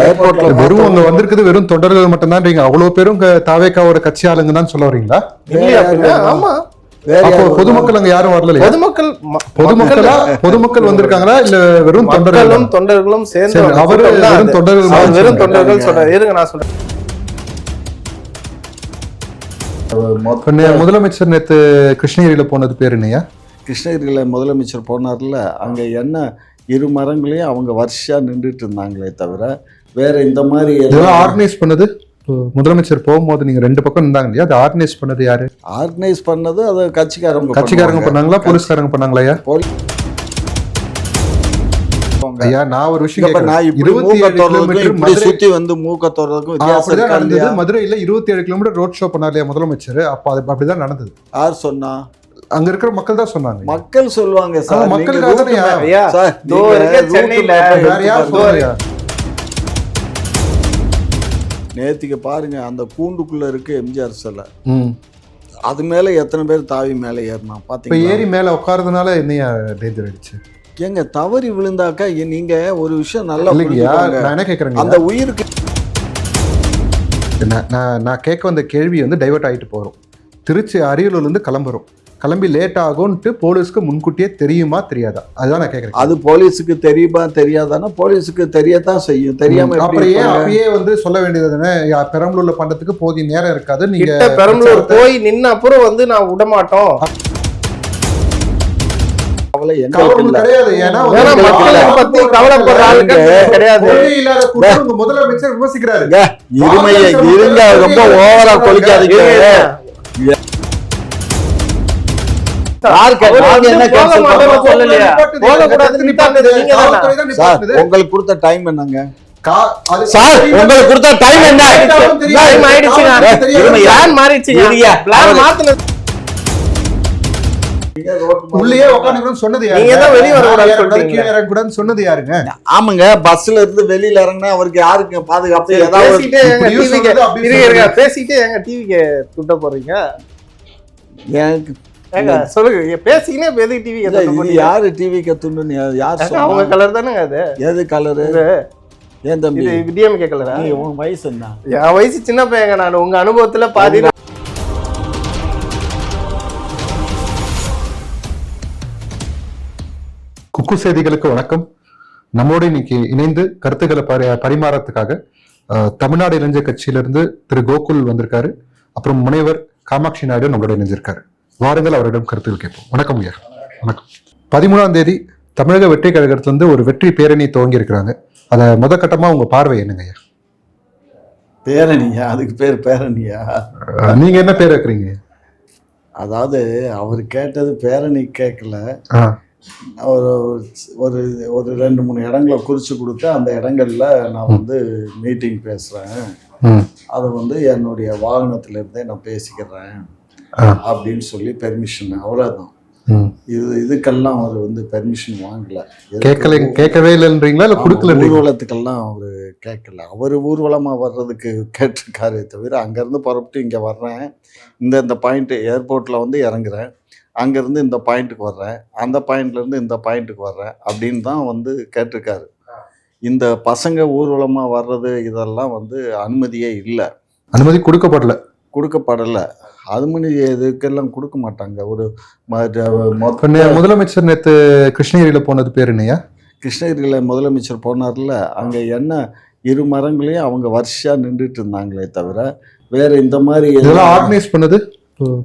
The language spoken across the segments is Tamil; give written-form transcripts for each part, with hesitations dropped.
ஏர்போர்ட்ல வெறும் அங்க வந்திருக்குது வெறும் தொண்டர்கள் மட்டும்தான். அவ்வளவு பேரும் தாவேக்காவோட கட்சி ஆளுங்க தான் சொல்ல வரீங்களா? ஆமா, பொதுமக்கள் அங்க யாரும் வரல. பொதுமக்கள் வந்திருக்காங்களா இல்ல வெறும் தொண்டர்களும் சேர்ந்து அவரு வெறும் தொண்டர்கள் சொல்றாரு. இருங்க நான் சொல்றேன். முதலமைச்சர் நேத்து கிருஷ்ணகிரியில போனது பேர் என்னையா? கிருஷ்ணகிரியில முதலமைச்சர் போனார்ல, அங்க என்ன இரு மரங்களையும் அவங்க வரிசையா நின்றுட்டு இருந்தாங்களே தவிர வேற இந்த மாதிரி ஆர்கனைஸ் பண்ணது முதலமைச்சர் போகும்போது நீங்க ரெண்டு பக்கம் இருந்தாங்க இல்லையா? அது ஆர்கனைஸ் பண்ணது யாரு? ஆர்கனைஸ் பண்ணது அது கட்சிக்காரங்க பண்ணாங்களா போலீஸ்காரங்க பண்ணாங்களா? ஐயா நான் ஒரு விஷயம் சுத்தி வந்து மூக்கத்தோறதுக்கும் மதுரையில 27 கிலோமீட்டர் ரோட் ஷோ பண்ணார் இல்லையா முதலமைச்சர்? அப்ப அது அப்படிதான் நடந்தது. யார் சொன்னா? அங்க இருக்கிற மக்கள் தான் சொன்னாங்க. மக்கள் சொல்லுவாங்க சார். நேத்திக்கு பாருங்க, அந்த கூண்டுக்குள்ள இருக்கு எம்ஜிஆர் சிலை. அது மேல எத்தனை பேர் தாவி மேல ஏறினா பாத்தீங்க? ஏறி மேல உட்கார்றதுனால என்னையா டேஞ்சர் ஆயிடுச்சு? எங்க தவறி விழுந்தாக்கா நீங்க ஒரு விஷயம் நல்லா நான் என்ன கேக்குறேங்க, அந்த உயிருக்கு நான் கேட்க வந்த கேள்வி வந்து டைவர்ட் ஆகிட்டு போகிறோம். திருச்சி அரியலூர்லேருந்து கிளம்பி லேட் ஆகும்ட்டு போலீஸ்க்கு முன்கூட்டியே தெரியுமா தெரியாதா? அதுதான் நான் கேட்குறேன். அது போலீஸுக்கு தெரியுமா தெரியாதானா? போலீஸுக்கு தெரியத்தான் செய்யும். தெரியாம அப்பயே வந்து சொல்ல வேண்டியது தானே, பெரம்பலூர்ல பண்றதுக்கு போதிய நேரம் இருக்காது. நீங்க பெரம்பலூர் போய் நின்ன அப்புறம் வந்து நான் விடமாட்டோம் முதலமைச்சர் விமர்சிக்கிறாரு. இருங்க, ரொம்ப ஓவரா கொலிக்காதீங்க. உங்களுக்கு கொடுத்த டைம் என்னங்க? உங்களுக்கு கொடுத்த டைம் என்ன? உள்ளே உட்கார்ந்து சொன்னது சொன்னது யாருங்க? ஆமாங்க, பஸ்ல இருந்து வெளியில இறங்கினா அவருக்கு யாருக்கு பாதுகாப்பு? பேசிட்டே எங்க டிவிக்கு துட்ட போறீங்க? சொல்லுங்க, பேசிக்கினே எதுக்கு டிவி? யாரு டிவி கத்துன்னு? யார்? அவங்க கலர் தானேங்க அது. எது கலரு? ஏன் தம்பி டிஎம்கே கலரா? உங்க வயசு என்ன? என் வயசு சின்ன பையங்க. நான் உங்க அனுபவத்துல பாதி. குக்கு செய்திகளுக்கு வணக்கம். நம்மோட இன்னைக்கு இணைந்து கருத்துக்களை பரிமாறத்துக்காக தமிழ்நாடு இளைஞர் கட்சியிலிருந்து திரு கோகுல் வந்திருக்காரு. அப்புறம் முனைவர் காமாட்சி நாயுடு நம்மளோட இணைஞ்சிருக்காரு. வாருங்கள், அவரிடம் கருத்துக்கள் கேட்போம். வணக்கம் ஐயா. வணக்கம். 13ஆம் தேதி தமிழக வெற்றி கழகத்திலிருந்து ஒரு வெற்றி பேரணி துவங்கி இருக்கிறாங்க. அதை முதற்கட்டமா உங்க பார்வை என்னங்க ஐயா? பேரணியா? அதுக்கு பேர் பேரணியா? நீங்க என்ன பேர் வைக்கிறீங்க? அதாவது அவர் கேட்டது பேரணி கேட்கல. ஒரு ஒரு ஒரு 2-3 இடங்களை குறிச்சு கொடுத்து அந்த இடங்கள்ல நான் வந்து மீட்டிங் பேசுறேன். அதை வந்து என்னுடைய வாகனத்துல இருந்தே நான் பேசிக்கிறேன் அப்படின்னு சொல்லி பெர்மிஷன். அவ்வளவுதான். இதுக்கெல்லாம் அவர் வந்து பெர்மிஷன் வாங்கல. கேட்கவே இல்லைன்றீங்களா? இல்ல கொடுக்கல? ஊர்வலத்துக்கெல்லாம் அவரு கேட்கல. அவர் ஊர்வலமா வர்றதுக்கு கேட்டிருக்காரே தவிர அங்கிருந்து புறப்பட்டு இங்க வர்றேன், இந்த பாயிண்ட் ஏர்போர்ட்ல வந்து இறங்குறேன், அங்கேருந்து இந்த பாயிண்ட்டுக்கு வர்றேன், அந்த பாயிண்ட்லேருந்து இந்த பாயிண்ட்டுக்கு வர்றேன் அப்படின்னு தான் வந்து கேட்டிருக்காரு. இந்த பசங்க ஊர்வலமாக வர்றது இதெல்லாம் வந்து அனுமதியே இல்லை. அனுமதி கொடுக்கப்படலை. அனுமதி இதுக்கெல்லாம் கொடுக்க மாட்டாங்க. ஒரு முதலமைச்சர் நேற்று கிருஷ்ணகிரியில் போனது பேர் என்னையா? கிருஷ்ணகிரியில் முதலமைச்சர் போனார்ல, அங்கே என்ன இரு மரங்களையும் அவங்க வரிசையாக நின்றுட்டு இருந்தாங்களே தவிர வேற இந்த மாதிரி ஆர்கனைஸ் பண்ணது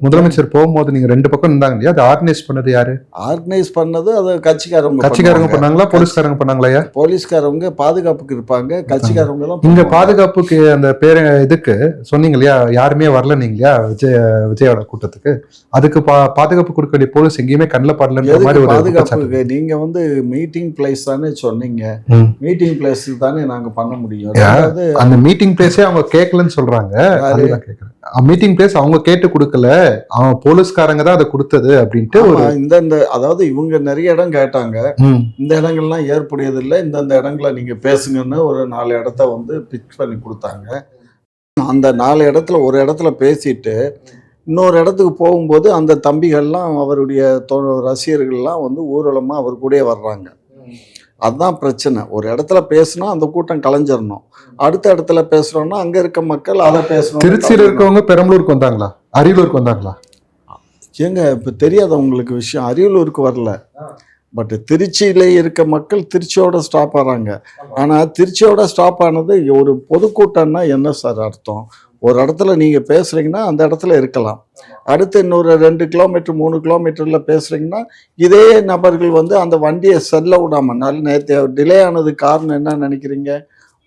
முதலமைச்சர் போகும்போது நீங்க ரெண்டு பக்கம் இருந்தாங்க இல்லையா? அது ஆர்கனைஸ் பண்ணது யாரு? ஆர்கனைஸ் பண்ணது அது கட்சிக்காரங்க பண்ணாங்களா போலீஸ்காரங்க பண்ணாங்களா? போலீஸ்காரங்க பாதுகாப்புக்கு இருப்பாங்க, கட்சிக்காரங்க எல்லாம் இங்க பாதுகாப்புக்கு அந்த பேர இதுக்கு சொன்னீங்க இல்லையா, யாருமே வரல நீங்களா விஜயோட கூட்டத்துக்கு? அதுக்கு பாதுகாப்பு கொடுக்க வேண்டிய போலீஸ் எங்கேயுமே கண்ணில் படலன்ற மாதிரி ஒரு பாதுகாப்புக்கு நீங்க வந்து மீட்டிங் பிளேஸ் தானே சொன்னீங்க. மீட்டிங் பிளேஸ் தானே நாங்க பண்ண முடியும். அந்த மீட்டிங் பிளேஸே அவங்க கேட்கலன்னு சொல்றாங்க. மீட்டிங் பிளேஸ் அவங்க கேட்டு கொடுக்கல, அவன் போலீஸ்காரங்க தான் அதை கொடுத்தது அப்படின்ட்டு இந்த அதாவது இவங்க நிறைய இடம் கேட்டாங்க. இந்த இடங்கள்லாம் ஏற்புடையது இல்லை, இந்த இடங்களை நீங்க பேசுங்கன்னு ஒரு 4 இடத்த வந்து பிக்ஸ் பண்ணி கொடுத்தாங்க. அந்த 4 இடத்துல ஒரு இடத்துல பேசிட்டு இன்னொரு இடத்துக்கு போகும்போது அந்த தம்பிகள்லாம் அவருடைய ரசிகர்கள்லாம் வந்து ஊர்வலமாக அவர் கூட வர்றாங்க. அதுதான் பிரச்சனை. ஒரு இடத்துல பேசினா அந்த கூட்டம் கலைஞ்சிடணும். அடுத்த இடத்துல பேசுறோம்னா அங்க இருக்க மக்கள் அதை பேசணும். திருச்சியில இருக்கவங்க பெரம்பலூருக்கு வந்தாங்களா, அரியலூருக்கு வந்தாங்களா? ஏங்க இப்ப தெரியாத உங்களுக்கு விஷயம், அரியலூருக்கு வரல. பட் திருச்சியில இருக்க மக்கள் திருச்சியோட ஸ்டாப் ஆகிறாங்க. ஆனா திருச்சியோட ஸ்டாப் ஆனது ஒரு பொதுக்கூட்டம்னா என்ன சார் அர்த்தம்? ஒரு இடத்துல நீங்க பேசுறீங்கன்னா அந்த இடத்துல இருக்கலாம். அடுத்து இன்னொரு 2 கிலோமீட்டர் 3 கிலோமீட்டர்ல பேசுறீங்கன்னா இதே நபர்கள் வந்து அந்த வண்டியை செல்ல விடாம, நேற்று டிலே ஆனது காரணம் என்ன நினைக்கிறீங்க?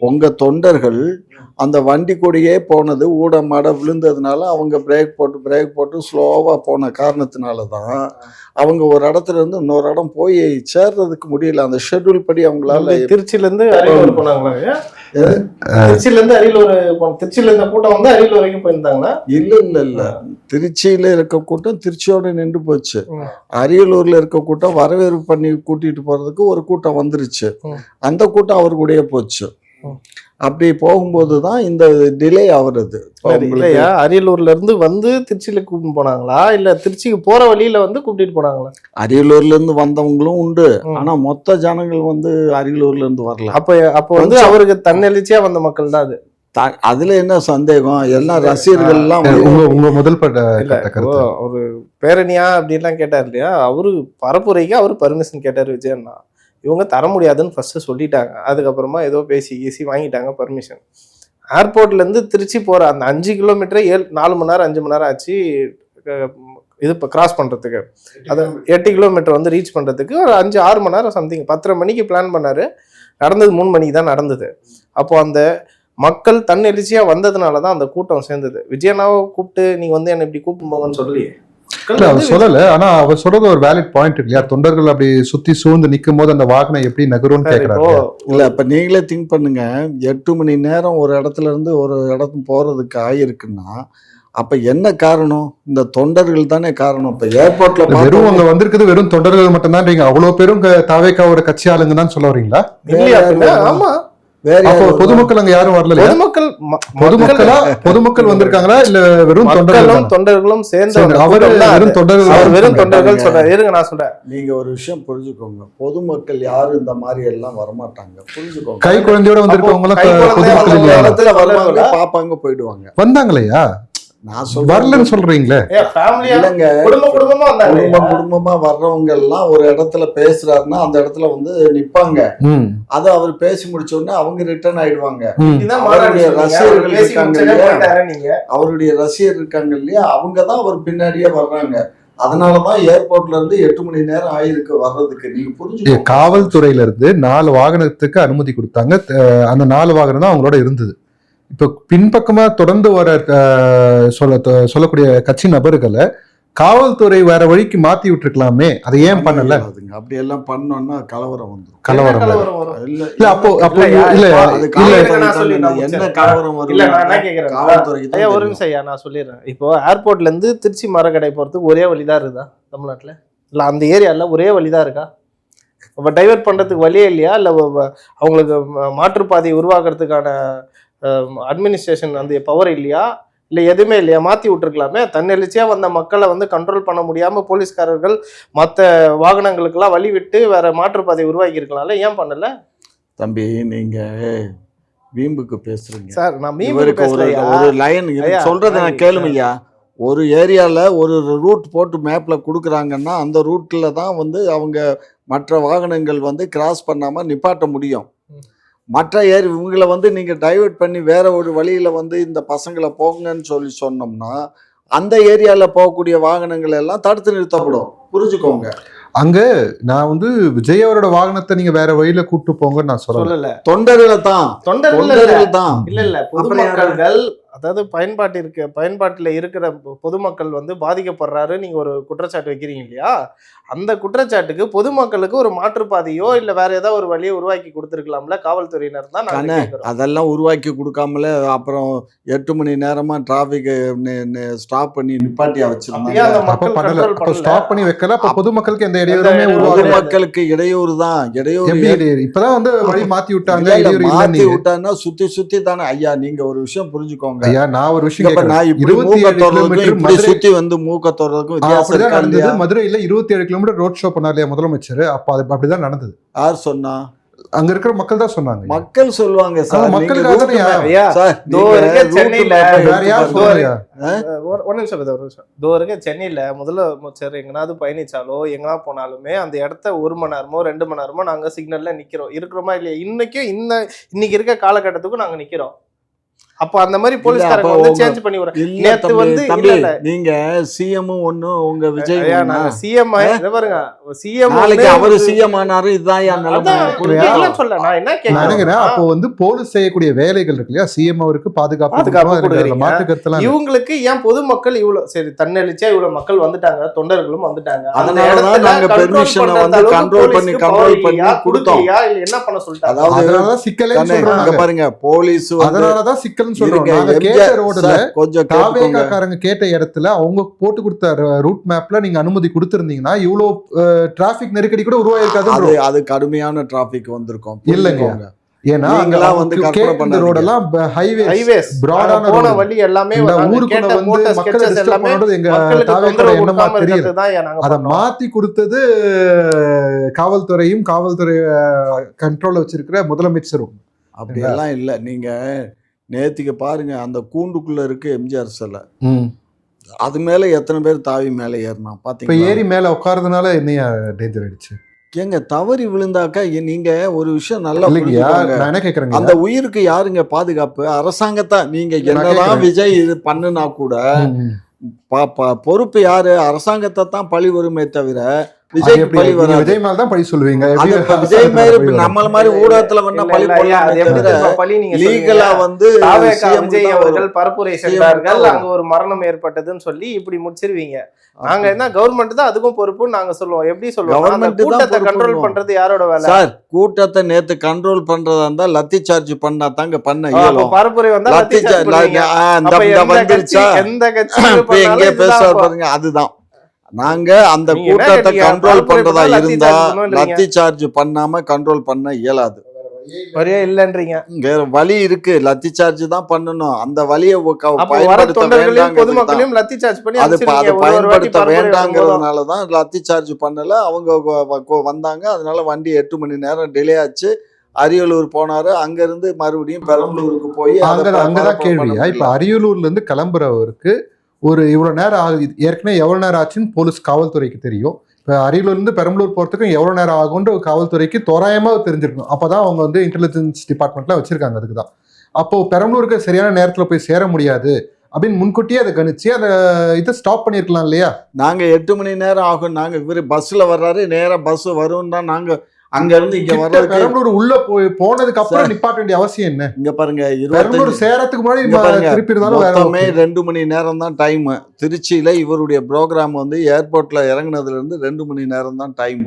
உங்க தொண்டர்கள் அந்த வண்டி கூடயே போனது ஊட மாட விழுந்ததுனால அவங்க பிரேக் போட்டு ஸ்லோவாக போன காரணத்தினால தான் அவங்க ஒரு இடத்துல இருந்து இன்னொரு இடம் போய் சேர்றதுக்கு முடியல. அந்த ஷெட்யூல் படி அவங்களால. திருச்சியில இருந்து அரியலூர் போனாங்களா? திருச்சியில இருந்து அரியலூர் திருச்சியில இருந்த கூட்டம் வந்து அரியலூர் வரைக்கும் போயிருந்தாங்களா? இல்ல திருச்சியில இருக்க கூட்டம் திருச்சியோட நின்று போச்சு. அரியலூர்ல இருக்க கூட்டம் வரவேற்பு பண்ணி கூட்டிட்டு போறதுக்கு ஒரு கூட்டம் வந்துருச்சு. அந்த கூட்டம் அவர் கூடயே போச்சு. அப்படி போகும்போது தான் இந்த டிலே ஆகுறது. இல்லையா, அரியலூர்ல இருந்து வந்து திருச்சியில கூப்பிட்டு போனாங்களா, இல்ல திருச்சிக்கு போற வழியில வந்து கூட்டிட்டு போனாங்களா? அரியலூர்ல இருந்து வந்தவங்களும் உண்டு. ஆனா மொத்த ஜனங்கள் வந்து அரியலூர்ல இருந்து வரல. அப்ப வந்து அவருக்கு தன்னெழுச்சியா வந்த மக்கள் தான் அது. அதுல என்ன சந்தேகம்? எல்லாம் ரசிகர்கள் எல்லாம் உங்க முதல் ஒரு பேரணியா அப்படின்லாம் கேட்டார் இல்லையா, அவரு பரப்புரைக்கு அவரு பர்மிஷன் கேட்டாரு விஜயண்ணா. இவங்க தர முடியாதுன்னு ஃபர்ஸ்ட் சொல்லிட்டாங்க. அதுக்கப்புறமா ஏதோ பேசி வாங்கிட்டாங்க பர்மிஷன். ஏர்போர்ட்ல இருந்து திருச்சி போற அந்த 5 கிலோமீட்டரை 4 மணி நேரம் 5 மணி நேரம் ஆச்சு இது இப்போ கிராஸ் பண்றதுக்கு. அது 8 கிலோமீட்டர் வந்து ரீச் பண்றதுக்கு ஒரு 5-6 மணி நேரம் சம்திங். 10:30 மணிக்கு பிளான் பண்ணாரு, நடந்தது 3 மணிக்கு தான் நடந்தது. அப்போ அந்த மக்கள் தன்னெழுச்சியா வந்ததுனால தான் அந்த கூட்டம் சேர்ந்தது. விஜயண்ணாவை கூப்பிட்டு நீங்க வந்து என்ன இப்படி கூப்பிட்டு போங்கன்னு சொல்லி அவர் சொல்லல. ஆனா அவர் சொல்றது ஒரு வேலிட் பாயிண்ட் இல்லையா? தொண்டர்கள் அப்படி சுத்தி சூழ்ந்து நிக்கும் போது அந்த வாகனம் எப்படி நகரும்னு கேக்குறாங்க. இல்ல இப்ப நீங்களே திங்க் பண்ணுங்க, 8 மணி நேரம் ஒரு இடத்துல இருந்து ஒரு இடத்துக்கு போறதுக்கு ஆயிருக்குன்னா அப்ப என்ன காரணம்? இந்த தொண்டர்கள் தானே காரணம். இப்ப ஏர்போர்ட்ல வெறும் அங்க வந்திருக்குது வெறும் தொண்டர்கள் மட்டும் தான். நீங்க அவ்வளவு பேரும் தாவேக்காவோட கட்சி ஆளுங்க தான் சொல்ல வரீங்களா? ஆமா, பொதுமக்கள் அங்க யாரும் வரல. பொதுமக்கள் வந்திருக்காங்களா இல்ல வெறும் தொண்டர்களும் சேர்ந்து? வெறும் தொண்டர்கள் சொல்றாரு. இருங்க நான் சொல்றேன். நீங்க ஒரு விஷயம் புரிஞ்சுக்கோங்க, பொதுமக்கள் யாரும் இந்த மாதிரி எல்லாம் வரமாட்டாங்க. புரிஞ்சுக்கோங்க. கை குழந்தையோட வந்திருக்கவங்க பாப்பாங்க போயிடுவாங்க. வந்தாங்களையா? நான் வரலன்னு சொல்றீங்களே. குடும்பமா வர்றவங்க எல்லாம் ஒரு இடத்துல பேசுறாருன்னா அந்த இடத்துல வந்து நிப்பாங்க. அது அவர் பேசி முடிச்ச உடனே அவங்க ரிட்டர்ன் ஆயிடுவாங்க. அவருடைய ரசிகர் இருக்காங்க இல்லையா, அவங்கதான் அவர் பின்னாடியே வர்றாங்க. அதனாலதான் ஏர்போர்ட்ல இருந்து 8 மணி நேரம் ஆயிருக்கு வர்றதுக்கு. நீங்க புரிஞ்சு, காவல்துறையில இருந்து 4 வாகனத்துக்கு அனுமதி கொடுத்தாங்க. அந்த 4 வாகனம் தான் அவங்களோட இருந்தது. இப்போ பின்பக்கமா தொடர்ந்து வர சொல்லக்கூடிய கட்சி நபர்களை காவல்துறை வேற வழிக்கு மாத்தி விட்டுருக்கலாமே, அதை ஏன் பண்ணல? அப்படி எல்லாம் பண்ணோம்னா கலவரம் வந்துடும். என்ன கலவரம் வரும்? ஒரு நிமிஷம் ஐயா, நான் சொல்லிடுறேன். இப்போ ஏர்போர்ட்ல இருந்து திருச்சி மரக்கடை போறதுக்கு ஒரே வழிதான் இருக்குதா தமிழ்நாட்டுல? இல்ல அந்த ஏரியால ஒரே வழிதான் இருக்கா? இப்போ டைவர்ட் பண்றதுக்கு வழியே இல்லையா? இல்ல அவங்களுக்கு மாற்றுப்பாதையை உருவாக்குறதுக்கான அட்மினிஸ்ட்ரேஷன் அந்த பவர் இல்லையா? இல்லை எதுவுமே இல்லையா? மாற்றி விட்டுருக்கலாமே. தன்னெழுச்சியாக வந்த மக்களை வந்து கண்ட்ரோல் பண்ண முடியாமல் போலீஸ்காரர்கள் மற்ற வாகனங்களுக்கெல்லாம் வழி விட்டு வேற மாற்றுப்பாதை உருவாக்கி இருக்கலாம்ல, ஏன் பண்ணல? தம்பி நீங்க வீம்புக்கு பேசுறீங்க சார். நான் வீம்புக்கு ஒரு லைன் சொல்றதை நான் கேளுமையா. ஒரு ஏரியாவில் ஒரு ரூட் போட்டு மேப்பில் கொடுக்குறாங்கன்னா அந்த ரூட்டில் தான் வந்து அவங்க மற்ற வாகனங்கள் வந்து கிராஸ் பண்ணாமல் நிப்பாட்ட முடியும். மற்ற இவங்களை வந்து நீங்கள் டைவர்ட் பண்ணி வேற ஒரு வழியில் வந்து இந்த பசங்களை போங்கன்னு சொன்னோம்னா அந்த ஏரியாவில் போகக்கூடிய வாகனங்கள் எல்லாம் தடுத்து நிறுத்தப்படும். புரிஞ்சுக்கோங்க. அங்க நான் வந்து விஜய் அவரோட வாகனத்தை நீங்க வேற வழியில கூட்டு போங்கன்னு நான் சொல்லல. தொண்டர்களை தான் இல்ல பொதுமக்கள், அதாவது பயன்பாட்டில் இருக்கிற பொதுமக்கள் வந்து பாதிக்கப்படுறாரு நீங்க ஒரு குற்றச்சாட்டு வைக்கிறீங்க இல்லையா? அந்த குற்றச்சாட்டுக்கு பொதுமக்களுக்கு ஒரு மாற்றுப்பாதையோ இல்ல வேற ஏதாவது ஒரு வழியை உருவாக்கி கொடுத்துருக்கலாம்ல காவல்துறையினர் தான். அதெல்லாம் உருவாக்கி கொடுக்காமல அப்புறம் 8 மணி நேரமா டிராபிக் ஸ்டாப் பண்ணி நிப்பாட்டியா வச்சிருந்தாங்க. ஸ்டாப் பண்ணி வைக்கல. பொதுமக்களுக்கு எந்த இடையூறுமே பொதுமக்களுக்கு இடையூறு தான். இப்பதான் வந்து வழி மாத்தி விட்டாங்க. மாத்தி விட்டாங்கன்னா சுத்தி தானே. ஐயா நீங்க ஒரு விஷயம் புரிஞ்சுக்கோங்க. ஐயா நான் ஒரு விஷயம், சுத்தி வந்து மூக்கத்தோறதுக்கும் மதுரையில 27 கிலோமீட்டர் ரோட் ஷோ பண்ணார் இல்லையா முதலமைச்சர்? அப்ப அப்படிதான் நடந்தது. யார் சொன்னா? அங்க இருக்கிற மக்கள் தான் சொன்னாங்க. மக்கள் சொல்லுவாங்க சார். மக்களுக்காக தானே ஐயா, சார், இதோ இருக்க சென்னையில வேற யார் சொல்லுங்க? ஒரு நிமிஷம் brother, ஒரு நிமிஷம். இதோ இருக்க சென்னையில முதலமைச்சர் எங்கனாவது பயணிச்சாலோ எங்கனா போனாலுமே அந்த இடத்த 1 மணி நேரமோ 2 மணி நேரமோ நாங்க சிக்னல்ல இருக்கிறோமா இல்லையா? இன்னைக்கு இருக்க காலகட்டத்துக்கும் நாங்க நிக்கிறோம். அப்ப அந்த மாதிரி போலீஸ்காரங்க வந்து சேஞ்ச் பண்ணி வர நேத்து வந்து இல்ல நீங்க சிஎம் ஒண்ணு உங்க விஜய் சிஎம் பாருங்க, சிஎம் நாளைக்கு அவரு சிஎம் ஆனாரு. இதுதான் சொல்ல நான் என்ன நினைக்கிறேன். அப்போ வந்து போலீஸ் செய்யக்கூடிய வேலைகள் இருக்கு இல்லையா, சிஎம் அவருக்கு பாதுகாப்பு மாற்றுக்கருத்தெல்லாம் இவங்களுக்கு ஏன் பொதுமக்கள் இவ்வளவு சரி தன்னெழுச்சியா இவ்வளவு மக்கள் வந்துட்டாங்க, தொண்டர்களும் வந்துட்டாங்க, அதனாலதான் நாங்க பெர்மிஷனை வந்து கண்ட்ரோல் பண்ணி கொடுத்தோம். என்ன பண்ண சொல்லிட்டாங்க? அதனாலதான் சிக்கலே பாருங்க, போலீஸ் அதனாலதான் சிக்கல் கேட்ட இடத்துல அவங்க போட்டு கொடுத்த ரூட் மேப்ல நீங்க அனுமதி கொடுத்திருந்தீங்கன்னா இவ்வளவு டிராபிக் நெருக்கடி கூட உருவாயிருக்காது. அது கடுமையான டிராபிக் வந்திருக்கும் இல்லங்க. ஏன்னா வந்து ரோடெல்லாம் ஹைவேஸ் பிராடான போன வழி எல்லாமே ஊருக்குள்ள வந்து மக்களை டிஸ்டர்ப் பண்றது எங்க தாவேக்கோட எண்ணமா தெரியுது. அதை மாத்தி கொடுத்தது காவல்துறையும் காவல்துறை கண்ட்ரோல்ல வச்சிருக்கிற முதலமைச்சரும். அப்படியெல்லாம் இல்ல. நீங்க நேத்திக்கு பாருங்க, அந்த கூண்டுக்குள்ள இருக்கு எம்ஜிஆர் சிலை, அது மேல எத்தனை பேர் தாவி மேல ஏறினா பாத்தீங்க. ஏறி மேல உட்கார்றதுனால என்ன டேஞ்சர் ஆயிடுச்சு? ஏங்க தவறி விழுந்தாக்கா நீங்க ஒரு விஷயம் நல்லா என்ன கேக்குறேங்க, அந்த உயிருக்கு யாருங்க பாதுகாப்பு? அரசாங்கத்தான். நீங்க என்னதான் விஜய் இது பண்ணுனா கூட பொறுப்பு யாரு? அரசாங்கத்தை தான் பழி வருமே தவிர விஜய் மேல தான் பழி சொல்லுவீங்க. விஜய் மாதிரி நம்மள மாதிரி ஊடகத்துல வேணா பழி போடலாம். லீகலா வந்து விஜய் அவர்கள் பரப்புரை சென்றார்கள், அங்க ஒரு மரணம் ஏற்பட்டதுன்னு சொல்லி இப்படி முடிச்சிருவீங்க. நாங்க என்ன கவர்மெண்ட் தான் அதுக்கும் பொறுப்புன்னு நாங்க சொல்லுவோம். எப்படி சொல்லுவோம்? கூட்டத்தை கண்ட்ரோல் பண்றது யாரோட வேலை? சார், கூட்டத்தை நேத்து கண்ட்ரோல் பண்றதா இருந்தா லத்தி சார்ஜ் பண்ணா தாங்க பண்ண இயலும். பரப்புரை வந்தா லத்தி வந்துருச்சா? எந்த கட்சி எங்க பேசுறாரு பாருங்க. அதுதான் நாங்க அந்த கூட்டத்தை கண்ட்ரோல் பண்றதா இருந்தா லத்தி சார்ஜ் பண்ணாம கண்ட்ரோல் பண்ண இயலாது. வழியே இல்லன்றீங்க. வேற வழி இருக்கு, லத்தி சார்ஜ் தான் பண்ணணும். அந்த வழியை பொதுமக்களையும் லத்தி சார்ஜ் பண்ணி அதை பயன்படுத்த வேண்டாங்கிறதுனாலதான் லத்தி சார்ஜ் பண்ணல. அவங்க வந்தாங்க, அதனால வண்டி 8 மணி நேரம் டிலே ஆச்சு. அரியலூர் போனாரு, அங்க இருந்து மறுபடியும் பெரம்பலூருக்கு போய் அங்கதான் கேள்வியா? இப்ப அரியலூர்ல இருந்து கிளம்புறவருக்கு ஒரு இவ்வளவு நேரம் ஆகுது. ஏற்கனவே எவ்வளவு நேரம் ஆச்சுன்னு போலீஸ் காவல்துறைக்கு தெரியும். இப்போ அரியலூர்ல இருந்து பெரம்பலூர் போறதுக்கும் எவ்வளவு நேரம் ஆகும்ன்ற காவல்துறைக்கு தோராயமா தெரிஞ்சிருக்கணும். அப்பதான் அவங்க வந்து இன்டெலிஜென்ஸ் டிபார்ட்மெண்ட்ல வச்சிருக்காங்க. அதுக்குதான் அப்போ பெரம்பலூருக்கு சரியான நேரத்துல போய் சேர முடியாது அப்படின்னு முன்கூட்டியே அதை கணிச்சு அதை இதை ஸ்டாப் பண்ணிருக்கலாம் இல்லையா? நாங்க 8 மணி நேரம் ஆகும். நாங்க இவரு பஸ்ல வர்றாரு, நேரம் பஸ் வரும் தான். நாங்க அங்க இருந்து இங்க வர பெரம்பலூர் உள்ள போனதுக்கு அப்புறம் நிப்பாட்ட வேண்டிய அவசியம் என்ன? இங்க பாருங்க, பெரம்பலூர் சேரத்துக்கு முன்னாடி திருப்பி இருந்தாலும் 2 மணி நேரம் தான் டைம். திருச்சியில இவருடைய ப்ரோக்ராம் வந்து ஏர்போர்ட்ல இறங்குனதுல இருந்து 2 மணி நேரம் தான் டைம்.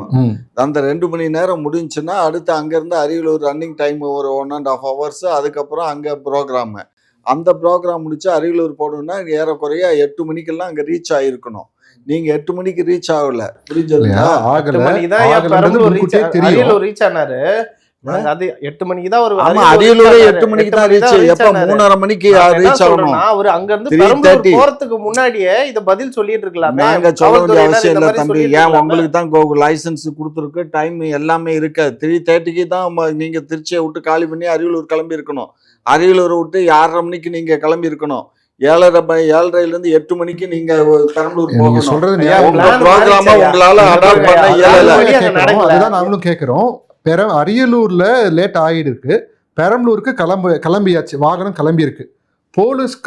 அந்த 2 மணி நேரம் முடிஞ்சுன்னா அடுத்து அங்க இருந்து அரியலூர் ரன்னிங் டைம் ஒரு 1.5 hours. அதுக்கப்புறம் அங்க ப்ரோக்ராம். அந்த ப்ரோக்ராம் முடிச்சு அரியலூர் போகணும்னா ஏறக்குறைய 8 மணிக்கெல்லாம் அங்க ரீச் ஆயிருக்கணும். நீங்க 8 மணிக்கு ரீச் ஆகல, புரிஞ்சதுங்களா? அரியலூர் ரீச் ஆனாரு. அது 8 மணிக்கு தான் ஒரு அரியலூரே 8 மணிக்கு தான் ரீச். எப்ப 3:30 மணிக்கு ரீச் ஆகணும். அவரு அங்க இருந்து பெரம்பலூர் போறதுக்கு முன்னாடியே இத பதில் சொல்லிட்டு இருக்கலாம். நாங்க சொல்ல வேண்டிய அவசியம் இல்ல தம்பி. ஏன் உங்களுக்கு தான் லைசன்ஸ் கொடுத்துருக்கு, டைம் எல்லாமே இருக்கு. 3:30க்கு தான் நீங்க திருச்சியை விட்டு காலி பண்ணி அரியலூர் கிளம்பி இருக்கணும். அரியலூரை விட்டு 6:30 மணிக்கு நீங்க கிளம்பி இருக்கணும். 7:30 இருந்து 8 மணிக்கு நீங்க பெரம்பலூர் போகணும். அதுதான் நாங்களும் கேட்கிறோம். அரியலூர்ல லேட் ஆயிருக்கு, பெரம்பலூருக்கு கிளம்பியாச்சு, வாகனம் கிளம்பி இருக்கு. போலீஸ்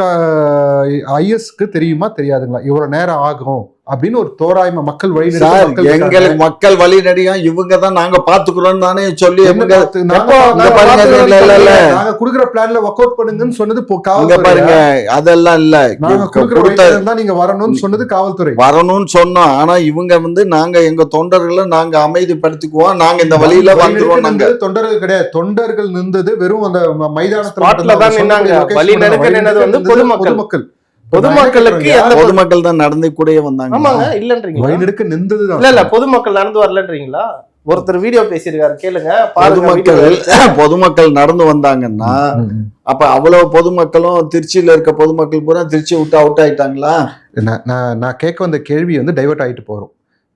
ஐஎஸ்க்கு தெரியுமா தெரியாதுங்களா இவ்வளவு நேரம் ஆகும் அப்படின்னு ஒரு தோராயமா மக்கள் வழி எங்களுக்கு மக்கள் வழி நடிகா இவங்க தான் நாங்க பாத்துக்கிறோம் தானே சொல்லி நாங்க குடுக்குற பிளான்ல ஒர்க் அவுட் பண்ணுங்கன்னு சொன்னது பாருங்க. அதெல்லாம் இல்ல, நீங்க வரணும்னு சொன்னது காவல்துறை வரணும்னு சொன்னோம். ஆனா இவங்க வந்து நாங்க எங்க தொண்டர்களை நாங்க அமைதிப்படுத்திக்குவோம், நாங்க இந்த வழியில வந்துருவோம். நாங்க தொண்டர்கள் கிடையாது, தொண்டர்கள் நின்றது வெறும் அந்த மைதானத்துல பொதுமக்கள் பொதுமக்கள் தான் நடந்து கூட வந்தாங்க. ஆமாங்க, இல்ல பொதுமக்கள் நடந்து வரலன்றீங்களா? ஒருத்தர் வீடியோ பேசியிருக்காரு, கேளுங்க. பொதுமக்கள் நடந்து வந்தாங்கன்னா அப்ப அவ்வளவு பொதுமக்களும் திருச்சியில இருக்க பொதுமக்கள் பூரா திருச்சி விட்டு அவுட் ஆயிட்டாங்களா? நான் கேட்க வந்த கேள்வி வந்து டைவர்ட் ஆயிட்டு போறோம்.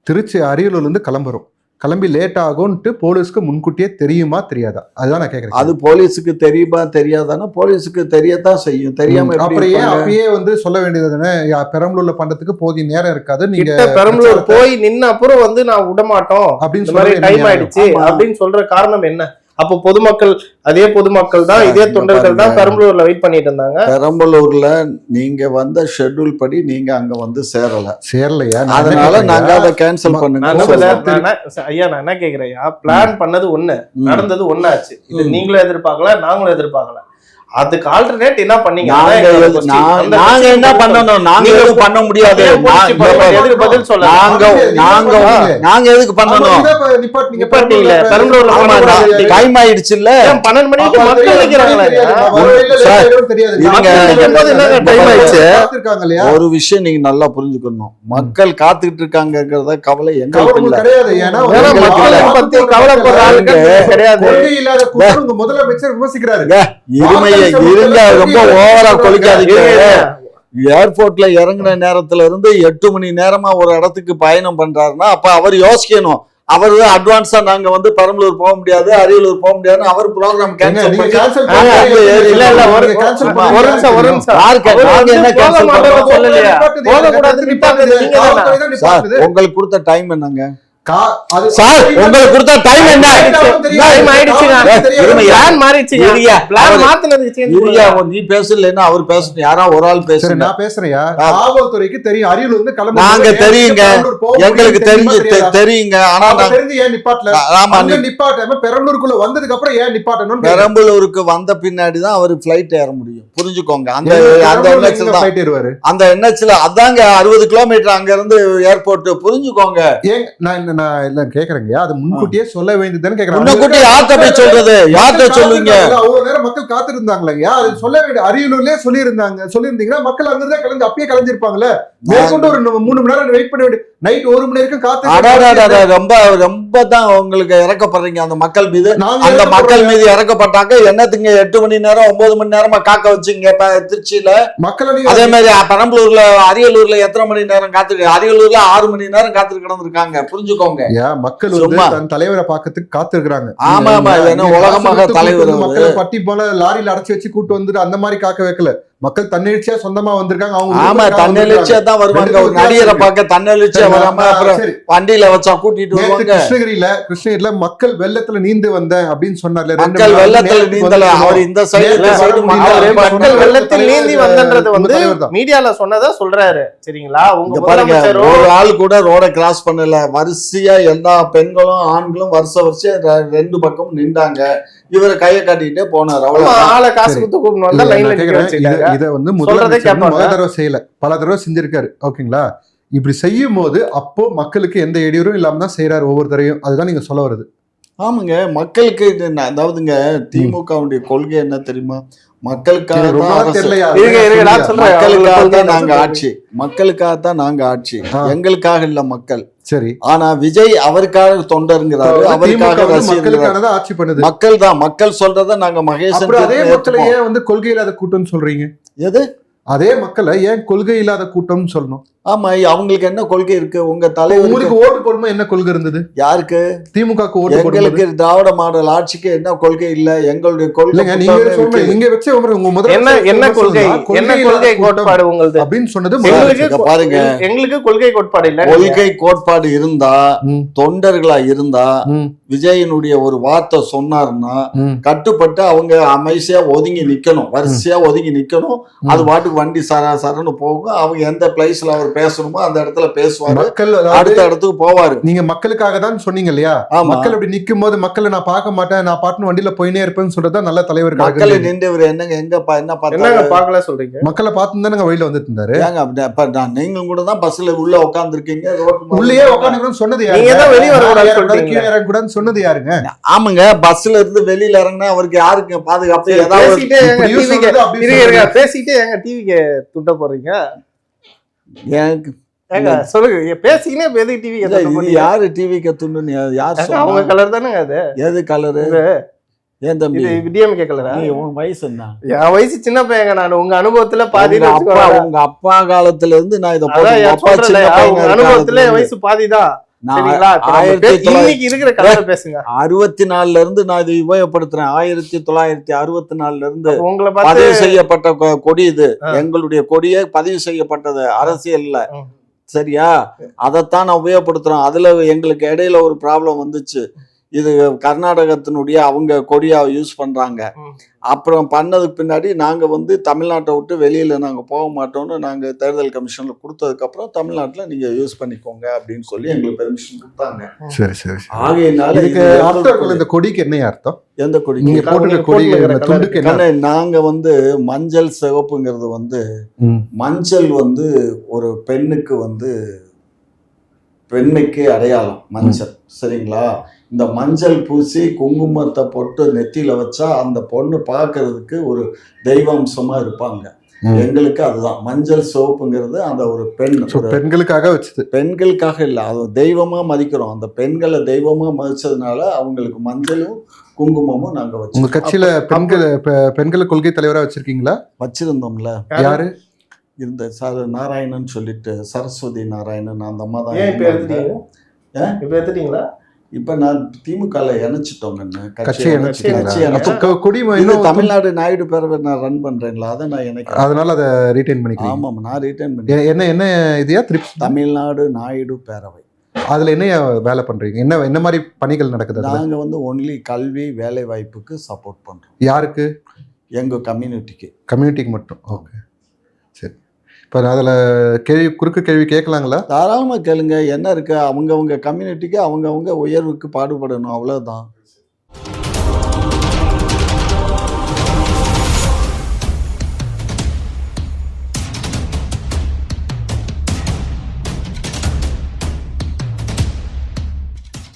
திருச்சி அரியலூர்ல இருந்து கிளம்புறோம், கிளம்பி லேட் ஆகும்ட்டு போலீஸ்க்கு முன்கூட்டியே தெரியுமா தெரியாதா? அதுதான் நான் கேக்குறேன். அது போலீஸுக்கு தெரியுமா தெரியாதானா? போலீஸுக்கு தெரியத்தான் செய்யும். தெரியாம எப்படி அப்புறம் ஏன் இருப்பாங்க? அப்பயே வந்து சொல்ல வேண்டியது தானே, பெரம்பலூர்ல பண்றதுக்கு போதிய நேரம் இருக்காது, நீங்க கிட்ட பெரம்பலூர் போய் நின்ன அப்புறம் வந்து நான் விடமாட்டோம் அப்படின்னு இந்த மாதிரி சொல்றது டைம் என்ன? ஆயிடுச்சு ஆமா. அப்படின்னு சொல்ற காரணம் என்ன? அப்போ பொதுமக்கள் அதே பொதுமக்கள் தான் சார், இதே இங்க தொண்டர்கள் தான் பாருங்க. பெரம்பலூர்ல வெயிட் பண்ணிட்டு இருந்தாங்க. பெரம்பலூர்ல நீங்க வந்த ஷெட்யூல் படி நீங்க அங்க வந்து சேரல. சேரலையா? அதனால நாங்க அதை கேன்சல் நான் என்ன பண்ணுங்க. சொல்றேன், ஐயா நான் என்ன கேக்குறேன்யா, பிளான் பண்ணது ஒண்ணு, நடந்தது ஒண்ணாச்சு. இது நீங்களும் எதிர்பார்க்கல, நாங்களும் எதிர்பார்க்கல. அதுக்கு ஆல்டர்னேட் என்ன பண்ணீங்க? நாங்க என்ன பண்ணணும்? நாங்க எதுவும் பண்ண முடியாது. எதுக்கு பதில் சொல்ல? நாங்க எதுக்கு பண்ணணும்? நிப்பாட்டிங்களே, பெரம்பலூர்ல ஆமா, பண்ணக்கூடாது. டைம் ஆயிடுச்சுல்ல. 12 மணிக்கு மக்கள் நிக்கிறாங்களா? ஒரு விஷயம் நீங்க நல்லா புரிஞ்சுக்கணும். மக்கள் காத்துக்கிட்டு இருக்காங்கிறத கவலை எங்களுக்கு இல்ல. கவலைப்படுற ஆளுங்க கிடையாது. முதலமைச்சர் விமர்சிக்கிறாரு. இருங்க, ரொம்ப ஓவரா கொலிக்காதீங்க. ஏர்போர்ட்ல இறங்குன நேரத்துல இருந்து 8 மணி நேரமா ஒரு இடத்துக்கு பயணம் பண்றாருன்னா அப்ப அவர் யோசிக்கணும். அவர் அட்வான்ஸா நாங்க வந்து பெரம்பலூர் போக முடியாது, அரியலூர் போக முடியாதுன்னு அவர் ப்ரோக்ராம் கேன்சல் பண்ணி இல்ல ஒரு நிமிஷம் உங்களுக்கு கொடுத்த டைம் என்னங்க? சார், உங்களுக்கு கொடுத்த டைம் என்ன? நீ பேசலன்னா அவர் பேசணும். யாரா ஒரு ஆள் பேசுறேன். நான் பேசுறேன். காவல்துறைக்கு தெரியும் அரியலூர் வந்து கிளம்ப நாங்க தெரியுங்க, எங்களுக்கு தெரியுங்க. ஆனா தெரிஞ்சு ஏன் நிப்பாட்டல? ஆமா, நிப்பாட்டாம பெரம்பலூருக்குள்ள வந்ததுக்கு அப்புறம் ஏன் நிப்பாட்டணும்? பெரம்பலூருக்கு வந்த பின்னாடிதான் அவர் பிளைட் ஏற முடியும். புரிஞ்சுக்கோங்க. அந்த என்ஹெச்ல அதாங்க 60 கிலோமீட்டர் அங்க இருந்து ஏர்போர்ட். புரிஞ்சுக்கோங்க. நான் இல்ல கேக்குறேங்க, அது முன்கூட்டியே சொல்ல வேண்டியதுன்னு கேக்குறேன். முன்கூட்டி யார்கிட்ட போய் சொல்றது? யார்கிட்ட சொல்லுவீங்க? அவ்வளவு நேரம் மக்கள் காத்திருந்தாங்களா? அது சொல்ல வேண்டிய அரியலூர்லயே சொல்லியிருந்தீங்கன்னா மக்கள் அங்கிருந்தே கிளம்பி அப்பயே கிளம்பிருப்பாங்கல்ல. மேற்கொண்டு ஒரு 3 மணி நேரம் வெயிட் பண்ண வேண்டிய, நைட் 1 மணி நேரம் காத்து. ரொம்ப தான் உங்களுக்கு இறக்கப்படுறீங்க அந்த மக்கள் மீது. அந்த மக்கள் மீது இறக்கப்பட்டாங்க. என்னத்துங்க 8 மணி நேரம் 9 மணி நேரமா காக்க வச்சுங்க திருச்சியில மக்கள். அதே மாதிரி பெரம்பலூர்ல அரியலூர்ல எத்தனை மணி நேரம் காத்திருக்கு? அரியலூர்ல 6 மணி நேரம் காத்து கிடந்திருக்காங்க. புரிஞ்சுக்கோங்க. மக்கள் வந்து தன் தலைவரை பார்க்கறதுக்கு காத்திருக்கிறாங்க. ஆமா ஆமா, உலகமாக தலைவர் மக்கள் பட்டி போல லாரியில அடைச்சு வச்சு கூட்டு வந்துட்டு அந்த மாதிரி காக்க வைக்கல. மக்கள் தன்னெழுச்சியா சொந்தமா வந்திருக்காங்க. அவங்க ஆமா, தன்னெழுச்சியா தான் வருவாங்க. ஒரு நடிகரை பார்க்க தன்னெழுச்சியா வராம அப்புறம் வண்டியில வச்சா கூட்டிட்டு வருவாங்க. கிருஷ்ணகிரியில மக்கள் வெள்ளத்துல நீந்து வந்தேன் அப்படின்னு சொன்னார்ல. மக்கள் வெள்ளத்துல நீந்தல. அவர் இந்த சைடு மக்கள் வெள்ளத்தில் நீந்தி வந்தன்றது வந்து மீடியால சொன்னதா சொல்றாரு. சரிங்களா? உங்க பாருங்க, ஒரு ஆள் கூட ரோட கிராஸ் பண்ணல. வரிசையா எல்லா பெண்களும் ஆண்களும் வரிசையா 2 பக்கமும் நின்றாங்க. இவரை கையை காட்டிட்டே போனார். ஆளை காசு கொடுத்து கூப்பிட்டு வந்தா லைன்ல நிக்க வச்சிருக்காங்க. இதை வந்து முதலமைச்சர் முதல் தடவை செய்யல, பல தடவை செஞ்சிருக்காரு. ஓகேங்களா? இப்படி செய்யும் போது அப்போ மக்களுக்கு எந்த இடையூறும் இல்லாம தான் செய்யறாரு ஒவ்வொரு தடவையும். அதுதான் நீங்க சொல்ல வருது. ஆமாங்க, மக்களுக்கு அதாவதுங்க திமுகவுடைய கொள்கை என்ன தெரியுமா? மக்களுக்காக மக்களுக்காகத்தான் நாங்க ஆட்சி, எங்களுக்காக இல்ல மக்கள். சரி. ஆனா விஜய் அவருக்காக தொண்டருங்கிறாரு, அவருக்காக ரசிகர்கள். ஆட்சி பண்ணுது மக்கள் தான். மக்கள் சொல்றத நாங்க மகேசன். அதே மக்களை ஏன் வந்து கொள்கை இல்லாத கூட்டம்னு சொல்றீங்க? எது? அதே மக்களை ஏன் கொள்கை இல்லாத கூட்டம்னு சொல்லணும்? ஆமா, அவங்களுக்கு என்ன கொள்கை இருக்கு? உங்க தலைவர் உங்களுக்கு ஓட்டு போடும்போது என்ன கொள்கை இருந்தது? யாருக்கு? திமுக. எங்களுக்கு திராவிட மாடல் ஆட்சிக்கு என்ன கொள்கை இல்ல. எங்களுடைய கொள்கை நீங்க வச்ச என்ன கொள்கை, என்ன கொள்கை கோட்பாடு உங்களுக்கு அப்படின்னு சொன்னது பாருங்க. எங்களுக்கு கொள்கை கோட்பாடு இல்ல. கொள்கை கோட்பாடு இருந்தா, தொண்டர்களா இருந்தா, விஜயனுடைய ஒரு வார்த்தை சொன்னாருன்னா கட்டுப்பட்டு அவங்க அமைதியா ஒதுங்கி நிக்கணும், வரிசையா ஒதுங்கி நிக்கணும். அது பாட்டுக்கு வண்டி சரன்னு போகும். அவங்க எந்த பிளேஸ்ல அவர் பேசணுமோ அந்த இடத்துல பேசுவாரு, அடுத்த இடத்துக்கு போவாரு. நீங்க மக்களுக்காக தான் சொன்னீங்க இல்லையா? மக்கள் அப்படி நிக்கும் போது மக்களை நான் பார்க்க மாட்டேன், நான் பாட்டு வண்டியில போயினே இருப்பேன்னு சொல்றதா நல்ல தலைவர். மக்களை நின்று என்னங்க என்ன பாக்கல சொல்றீங்க? மக்களை பார்த்து தானே வெளியில வந்துட்டு இருந்தாரு. நீங்களும் கூட தான் பஸ்ல உள்ள உட்கார்ந்து இருக்கீங்க, உள்ளே உட்காந்து சொன்னது கூடாதுன்னு சொன்னது யாருங்க? ஆமாங்க, பஸ்ல இருந்து வெளியில இறங்கினா அவருக்கு யாருக்கு பாதுகாப்பு? பேசிட்டே எங்க டிவிக்கு துட்ட போறீங்க? சொல்லுங்க, பேசிக்கினே எதுக்கு டிவி? யாரு டிவி கத்துன்னு யார்? அவங்க கலர் தானேங்க அது. எது கலரு? ஏன் தம்பி டிஎம்கே கலரா? உன் வயசு என்ன? என் வயசு சின்ன பையங்க. நான் உங்க அனுபவத்துல பாதி. உங்க அப்பா காலத்துல இருந்து நான் இதை அனுபவத்துல என் வயசு பாதிதான். நான் சரிங்களா? இப்ப நம்ம 1900 இன்னைக்கு இருக்கிற கலரை பேசுங்க. 64 இருந்து நான் இது உபயோகப்படுத்துறேன். 1964 இருந்து அப்ப உங்களை பார்த்து பதிவு செய்யப்பட்ட கொடி இது. எங்களுடைய கொடியே பதிவு செய்யப்பட்டது அரசியல்ல. ம். சரியா? அதைத்தான் நான் உபயோகப்படுத்துறோம். அதுல எங்களுக்கு இடையில ஒரு ப்ராப்ளம் வந்துச்சு. இது கர்நாடகத்தினுடைய அவங்க கொடியா யூஸ் பண்றாங்க. ம். அப்புறம் பண்ணதுக்கு பின்னாடி நாங்க வந்து தமிழ்நாட்டை விட்டு வெளியில நாங்க போக மாட்டோம்னு நாங்க தேர்தல் கமிஷன்ல கொடுத்ததுக்கு அப்புறம் தமிழ்நாட்டுல நீங்க யூஸ் பண்ணிக்கோங்க அப்படின்னு சொல்லி எங்களுக்கு பெர்மிஷன் கொடுத்தாங்க. சரி சரி சரி. ஆகையினால இதுக்கு இது அர்த்தம் இருக்குல்ல, இந்த கொடிக்கு என்ன அர்த்தம்? எந்த கொடி? நீங்க போட்டுருக்க கொடி இந்த துண்டுக்கு என்ன? கண்ணே, நாங்க வந்து மஞ்சள் சிவப்புங்கிறது வந்து ம். மஞ்சள் வந்து ஒரு பெண்ணுக்கு வந்து பெண்ணுக்கு அடையாளம் மஞ்சள். சரிங்களா? இந்த மஞ்சள் பூசி குங்குமத்தை போட்டு நெத்தியில வச்சா அந்த பொண்ணு பார்க்கறதுக்கு ஒரு தெய்வாம்சமா இருப்பாங்க. ம். எங்களுக்கு அதுதான் மஞ்சள் சிவப்புங்கிறது. அந்த ஒரு பெண் So, ஒரு பெண்களுக்காக வச்சது. பெண்களுக்காக இல்லை, அது தெய்வமா மதிக்கிறோம். அந்த பெண்களை தெய்வமா மதிச்சதுனால அவங்களுக்கு மஞ்சளும் குங்குமமும் நாங்க உங்க வச்சு கட்சியில பெண்கள் கொள்கை தலைவரா வச்சிருக்கீங்களா? வச்சிருந்தோம்ல. யாரு? இந்த நாராயணன் சொல்லிட்டு சரஸ்வதி நாராயணன் அந்த அம்மா தான் ஏன் இப்ப இருந்தாங்க. எடுத்துட்டீங்க? இப்ப எடுத்துட்டீங்களா? இப்ப நான் திமுகல இணைச்சிட்டோங்கன்னு கட்சி கட்சி கொடி இது இன்னும் தமிழ்நாடு நாயுடு பேரவை நான் ரன் பண்றேங்களா, அதை நான் இணைக்கிறேன். அதனால அதை ரீடைன் பண்ணிக்கிறீங்க. ஆமாம், நான் ரிட்டர்ன் பண்ணி என்ன என்ன இதையா திருப்பி தமிழ்நாடு நாயுடு பேரவை. அதுல என்ன வேலை பண்றீங்க? என்ன மாதிரி பணிகள் நடக்குது அதுல? நாங்க வந்து ஒன்லி கல்வி வேலை வாய்ப்புக்கு சப்போர்ட் பண்றோம். யாருக்கு? எங்க கம்யூனிட்டிக்கு. கம்யூனிட்டிக்கு மட்டும். ஓகே, சரி. இப்போ அதில் குறுக்கு கேள்வி கேட்கலாங்களா? தாராளமாக கேளுங்க. என்ன இருக்கு, அவங்கவுங்க கம்யூனிட்டிக்கு அவங்கவுங்க உயர்வுக்கு பாடுபடணும், அவ்வளவுதான்.